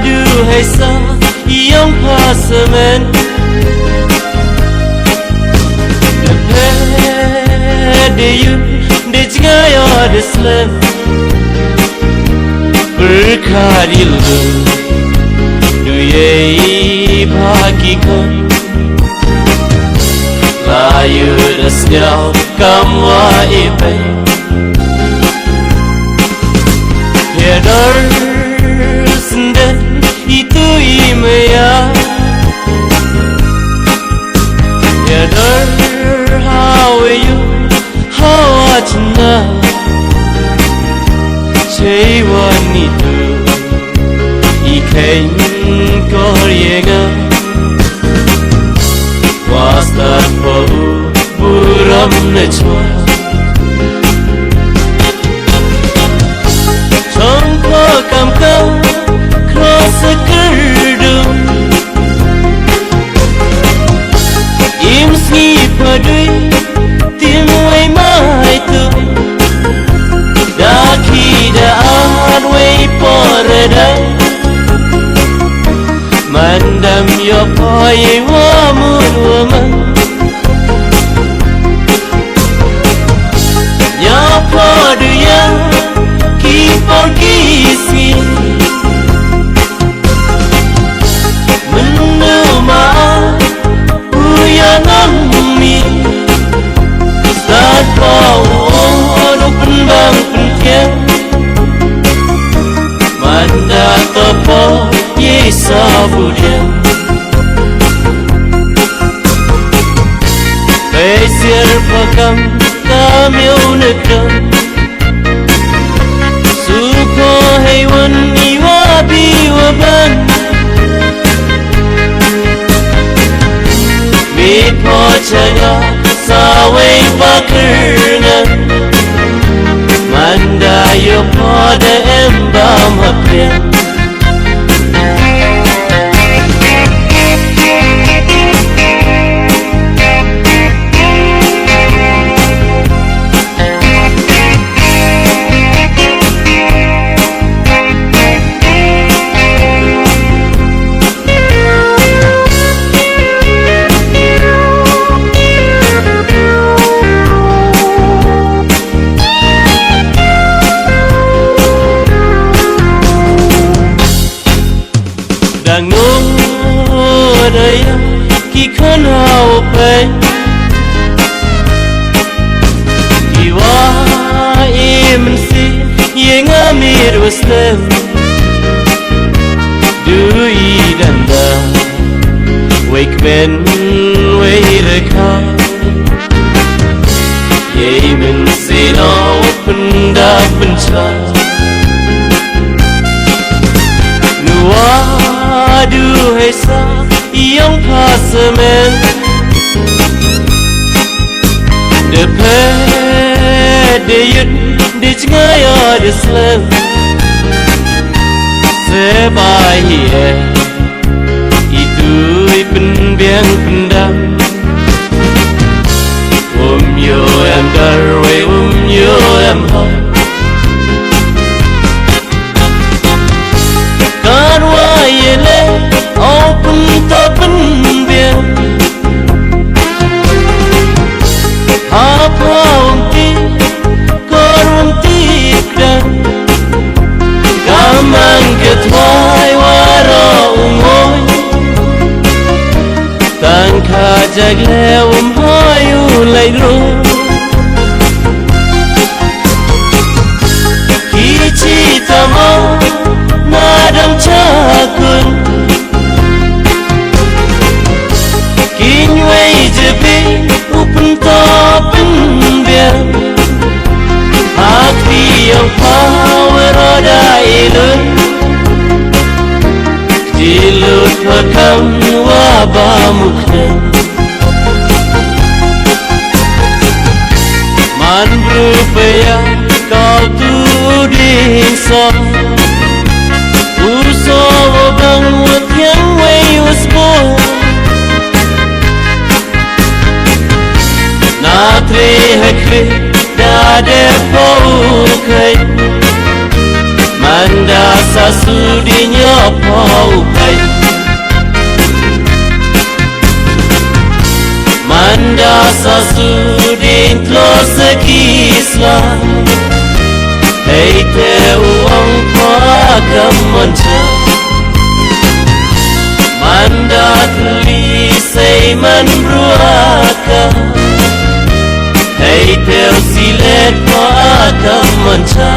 do hay sa young passamen the you the chaya the slave berkadil du ye bhagi kon la you the snow come wa ipe Yedersinde itu imaya Yeder how are you how are you now Say what need to Ikain koryega Was that for buram ne chwa Come cross a girdle Im sleep a dream Dim way my to Daki the art way for a day Mandam your boy woman Your poor young Keep on kissing Menuma Uyang me Start forward Open bang penting Manda topo Yesa budian Besir pakam Kamil nekam Suko haywan iwa biwa ban Mipo chaga saway bakirna Manda yo pada embam hapyan Ki khana open Iwa imsi yenga mir waslam Du idanda Wake ben wayrekha Yemen sina open da pencha Nuwa du hesa Young passamen The pet the yut the chaya the slave Say by here Itu ipin biang pendam Yo am darwe yo am high God why you let Open topen biar Apa unti korunti dan Kamang ketwai waro umoy Tangka jagle umhayu lairo Kici tamo nadam cakun Kinway jebi open topen biar Hati yang power ada ilun Jilut pakam wabah mukna Man berupaya kau tuding sok Urso wabang wat yang way was born Natri hakri dade poukai Manda sa su di nyo pau pai Manda sa su di close kisla Hey te uang pa kamoncha Manda tli say man bruaka Hey te silet pa kamoncha